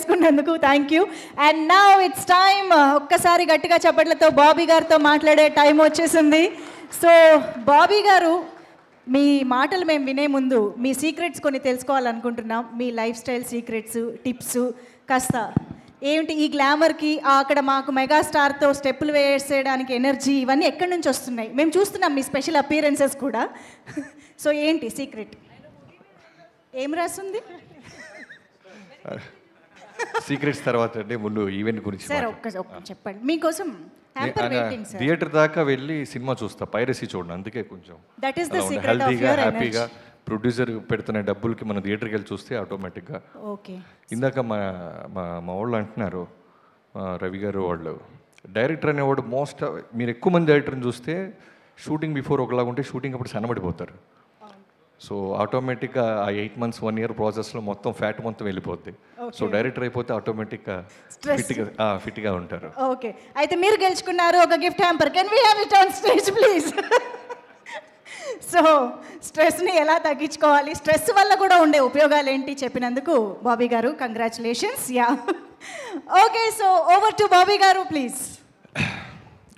చేసుకున్నందుకు thank you. And now it's time, ఒక్కసారి గట్టిగా చప్పట్లతో బాబీ గారితో మాట్లాడే టైం వచ్చేసింది. సో బాబీ గారు, మీ మాటలు మేము వినే ముందు మీ సీక్రెట్స్ కొన్ని తెలుసుకోవాలనుకుంటున్నాం. మీ లైఫ్ స్టైల్ సీక్రెట్స్, టిప్స్ కాస్త ఏంటి? ఈ గ్లామర్కి అక్కడ మాకు మెగాస్టార్తో స్టెప్పులు వేసేయడానికి ఎనర్జీ ఇవన్నీ ఎక్కడి నుంచి వస్తున్నాయి? మేము చూస్తున్నాం మీ స్పెషల్ అపీరెన్సెస్ కూడా. సో ఏంటి సీక్రెట్? ఏం రాస్తుంది సీక్రెట్స్ తర్వాత అంటే ముందు ఈవెంట్ గురించి సార్ ఒక్క చెప్పండి. మీకోసం థియేటర్ దాకా వెళ్ళి సినిమా చూస్తా, పైరసీ చూడండి. అందుకే కొంచెం that is the secret of హెల్తీగా యువర్ హ్యాపీగా ప్రొడ్యూసర్ పెడుతున్న డబ్బులకి మనం థియేటర్కి వెళ్ళి చూస్తే ఆటోమేటిక్గా. ఓకే. ఇందాక మా వాళ్ళు అంటున్నారు, రవి గారు వాళ్ళు, డైరెక్టర్ అనేవాడు మీరు ఎక్కువ మంది డైరెక్టర్ని చూస్తే షూటింగ్ బిఫోర్ ఒకలాగా ఉంటే షూటింగ్ అప్పుడు సన్నబడిపోతారు. సో ఆటోమేటిక్గా ఆ 8 months 1 year ప్రాసెస్లో మొత్తం ఫ్యాట్ మొత్తం వెళ్ళిపోద్ది. సో డైరెక్టర్ అయిపోతే ఆటోమేటిక్గా ఫిట్గా ఉంటారు. ఓకే, అయితే మీరు గెలుచుకున్నారు ఒక gift hamper. Can we have it on stage please? So స్ట్రెస్ని ఎలా తగ్గించుకోవాలి, స్ట్రెస్ వల్ల కూడా ఉండే ఉపయోగాలు ఏంటి చెప్పినందుకు బాబీ గారు congratulations. Yeah, okay. So over to Bobby గారు ప్లీజ్.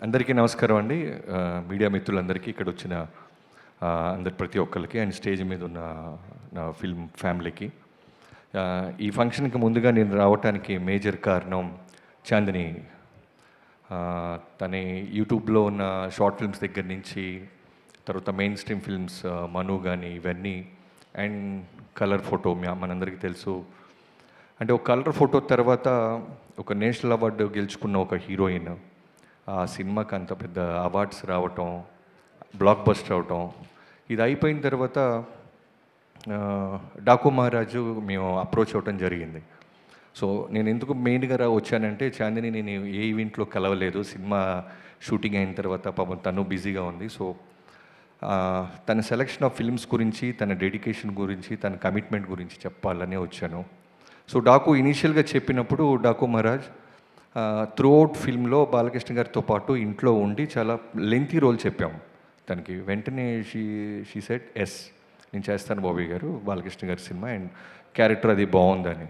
అందరికీ నమస్కారం అండి, మీడియా మిత్రులందరికీ, ఇక్కడ వచ్చిన ప్రతి ఒక్కరికి, అండ్ స్టేజ్ మీద ఉన్న నా ఫిల్మ్ ఫ్యామిలీకి. ఈ ఫంక్షన్కి ముందుగా నేను రావటానికి మేజర్ కారణం చాందిని. తన యూట్యూబ్లో ఉన్న షార్ట్ ఫిల్మ్స్ దగ్గర నుంచి, తర్వాత మెయిన్ స్ట్రీమ్ ఫిల్మ్స్ మను కానీ ఇవన్నీ, అండ్ కలర్ ఫోటో మనందరికీ తెలుసు. అంటే ఒక కలర్ ఫోటో తర్వాత ఒక నేషనల్ అవార్డు గెలుచుకున్న ఒక హీరోయిన్, ఆ సినిమాకి అంత పెద్ద అవార్డ్స్ రావటం, బ్లాక్ బస్టర్ అవటం, ఇది అయిపోయిన తర్వాత డాకు మహారాజు మేము అప్రోచ్ అవ్వటం జరిగింది. సో నేను ఎందుకు మెయిన్గా వచ్చానంటే, చాందిని నేను ఏ ఈవెంట్లో కలవలేదు, సినిమా షూటింగ్ అయిన తర్వాత పాపం తను బిజీగా ఉంది. సో తన సెలెక్షన్ ఆఫ్ ఫిల్మ్స్ గురించి, తన డెడికేషన్ గురించి, తన కమిట్మెంట్ గురించి చెప్పాలనే వచ్చాను. సో డాకు ఇనీషియల్గా చెప్పినప్పుడు, డాకు మహారాజ్ త్రూ అవుట్ ఫిల్మ్లో బాలకృష్ణ గారితో పాటు ఇంట్లో ఉండి చాలా లెంతీ రోల్ చెప్పాము తనకి. వెంటనే షీ సెడ్ ఎస్, నేను చేస్తాను బాబీ గారు, బాలకృష్ణ గారి సినిమా, అండ్ క్యారెక్టర్ అది బాగుందని.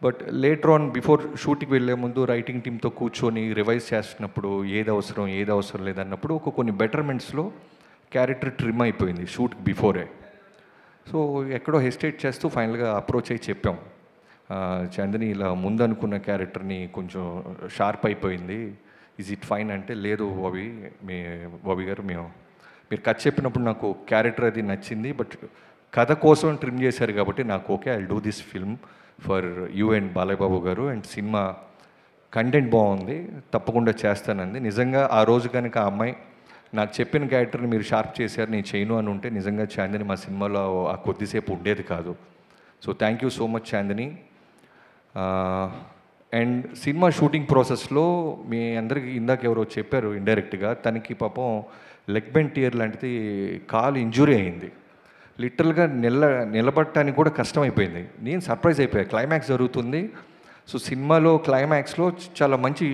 బట్ లేటర్ ఆన్ బిఫోర్ షూటింగ్కి వెళ్ళే ముందు రైటింగ్ టీమ్తో కూర్చొని రివైజ్ చేస్తున్నప్పుడు ఏది అవసరం లేదన్నప్పుడు కొన్ని బెటర్మెంట్స్లో క్యారెక్టర్ ట్రిమ్ అయిపోయింది షూట్కి బిఫోరే. సో ఎక్కడో హెసిటేట్ చేస్తూ ఫైనల్గా అప్రోచ్ అయ్యి చెప్పాం, చాందిని ఇలా ముందనుకున్న క్యారెక్టర్ని కొంచెం షార్ప్ అయిపోయింది, ఈజ్ ఇట్ ఫైన్ అంటే, లేదు బాబీ గారు, మీరు కథ చెప్పినప్పుడు నాకు క్యారెక్టర్ అది నచ్చింది, బట్ కథ కోసం ట్రిమ్ చేశారు కాబట్టి నాకు okay, I do this film for you and Balayya Babu గారు, అండ్ సినిమా కంటెంట్ బాగుంది, తప్పకుండా చేస్తానంది. నిజంగా ఆ రోజు కనుక ఆ అమ్మాయి నాకు చెప్పిన క్యారెక్టర్ని మీరు షార్ప్ చేశారు, నేను చేయను అని ఉంటే నిజంగా చాందిని మా సినిమాలో ఆ కొద్దిసేపు ఉండేది కాదు. So thank you so much Chandini. And cinema shooting ప్రాసెస్లో మీ అందరికీ ఇందాక ఎవరో చెప్పారు ఇండైరెక్ట్గా, తనకి పాపం లెగ్ బెండ్ టియర్ లాంటిది కాలు ఇంజురీ అయింది. లిటరల్గా నిలబడటానికి కూడా కష్టమైపోయింది. నేను సర్ప్రైజ్ అయిపోయాను, క్లైమాక్స్ జరుగుతుంది. సో సినిమాలో క్లైమాక్స్లో చాలా మంచి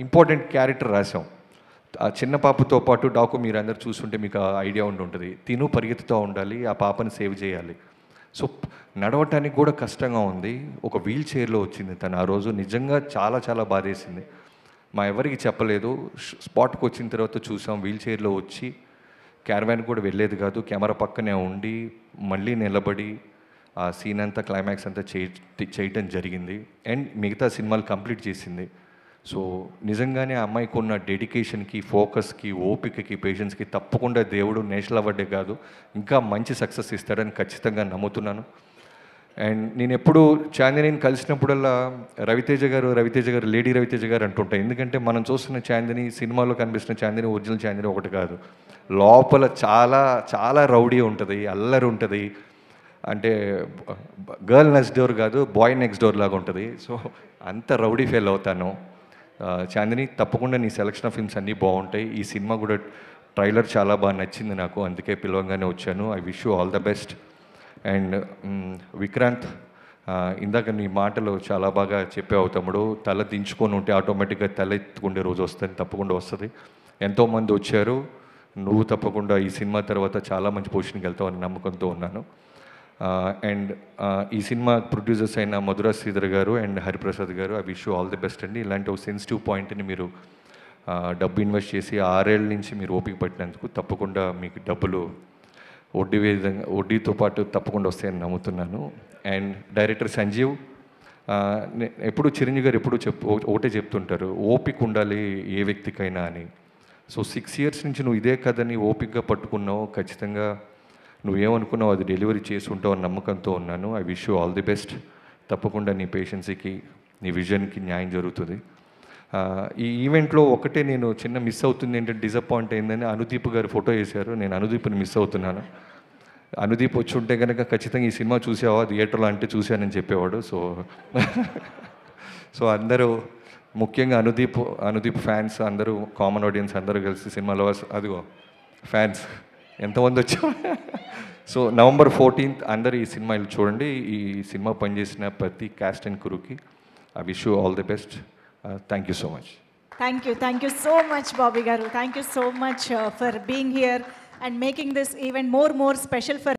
ఇంపార్టెంట్ క్యారెక్టర్ రాసాం. ఆ చిన్న పాపతో పాటు డాకు మీరు అందరు చూస్తుంటే మీకు ఐడియా ఉంటుంది, తిను పరిగెత్తుతూ ఉండాలి, ఆ పాపని సేవ్ చేయాలి. సో నడవటానికి కూడా కష్టంగా ఉంది, ఒక వీల్ చైర్లో వచ్చింది తను ఆ రోజు. నిజంగా చాలా చాలా బాధేసింది. మా ఎవరికి చెప్పలేదు, స్పాట్కి వచ్చిన తర్వాత చూసాం, వీల్ చైర్లో వచ్చి క్యారవాన్ కూడా వెళ్ళేది కాదు, కెమెరా పక్కనే ఉండి మళ్ళీ నిలబడి ఆ సీన్ అంతా క్లైమాక్స్ అంతా చేయటం జరిగింది. అండ్ మిగతా సినిమాలు కంప్లీట్ చేసింది. సో నిజంగానే ఆ అమ్మాయికి ఉన్న డెడికేషన్కి, ఫోకస్కి, ఓపికకి, పేషెన్స్కి తప్పకుండా దేవుడు నేషనల్ అవార్డే కాదు ఇంకా మంచి సక్సెస్ ఇస్తాడని ఖచ్చితంగా నమ్ముతున్నాను. అండ్ నేను ఎప్పుడు చాందినిని కలిసినప్పుడల్లా రవితేజ గారు లేడీ రవితేజ గారు అంటుంటాయి. ఎందుకంటే మనం చూస్తున్న చాందిని, సినిమాలో కనిపిస్తున్న చాందిని, ఒరిజినల్ చాందిని ఒకటి కాదు. లోపల చాలా చాలా రౌడీ ఉంటుంది, అల్లరి ఉంటుంది. అంటే గర్ల్ నెక్స్ట్ డోర్ కాదు, బాయ్ నెక్స్ట్ డోర్ లాగా ఉంటుంది. సో అంత రౌడీ ఫీల్ అవుతాను. చాందిని, తప్పకుండా నీ సెలెక్షన్ ఆఫ్ ఫిల్మ్స్ అన్నీ బాగుంటాయి. ఈ సినిమా కూడా ట్రైలర్ చాలా బాగా నచ్చింది నాకు, అందుకే పిలవంగానే వచ్చాను. I wish you all the best. And Vikrant, ఇందాక నీ మాటలు చాలా బాగా చెప్పావు తమ్ముడు. తల దించుకొని ఉంటే ఆటోమేటిక్గా తల ఎత్తుకుండే రోజు వస్తుంది, తప్పకుండా వస్తుంది. ఎంతోమంది వచ్చారు, నువ్వు తప్పకుండా ఈ సినిమా తర్వాత చాలా మంచి పొజిషన్కి వెళ్తావు అని నమ్మకంతో ఉన్నాను. అండ్ ఈ సినిమా ప్రొడ్యూసర్స్ అయిన మధురా శ్రీధర్ గారు అండ్ హరిప్రసాద్ గారు, I wish you all the best అండి. ఇలాంటి ఒక సెన్సిటివ్ పాయింట్ని మీరు డబ్బు ఇన్వెస్ట్ చేసి 6 ఏళ్ళ నుంచి మీరు ఓపిక పట్టినందుకు తప్పకుండా మీకు డబ్బులు వడ్డీతో పాటు తప్పకుండా వస్తాయని నమ్ముతున్నాను. అండ్ డైరెక్టర్ సంజీవ్, ఎప్పుడు చిరంజీవి గారు ఎప్పుడు ఒకటే చెప్తుంటారు, ఓపిక ఉండాలి ఏ వ్యక్తికైనా అని. సో 6 years నుంచి నువ్వు ఇదే కథని ఓపికగా పట్టుకున్నావు, ఖచ్చితంగా నువ్వేమనుకున్నావు అది డెలివరీ చేసి ఉంటావు అని నమ్మకంతో ఉన్నాను. I wish you all the best. తప్పకుండా నీ పేషెన్సీకి, నీ విజన్కి న్యాయం జరుగుతుంది. ఈ ఈవెంట్లో ఒకటే నేను చిన్న మిస్ అవుతుంది ఏంటంటే, డిసప్పాయింట్ అయిందని అనుదీప్ గారు ఫోటో వేశారు. నేను అనుదీప్ని మిస్ అవుతున్నాను. అనుదీప్ వచ్చి ఉంటే కనుక ఖచ్చితంగా ఈ సినిమా చూసావా థియేటర్లో అంటే చూశానని చెప్పేవాడు. సో అందరూ, ముఖ్యంగా అనుదీప్ ఫ్యాన్స్ అందరూ, కామన్ ఆడియన్స్ అందరూ కలిసి సినిమాలో అదిగో ఫ్యాన్స్ ఎంతమంది వచ్చారు. సో November 14th అందరూ ఈ సినిమా చూడండి. ఈ సినిమా పనిచేసిన ప్రతి క్యాస్ట్ అండ్ క్రూకి I wish you all the best. Thank you so much. Thank you so much, Bobby Garu. Thank you so much for being here and making this even more special for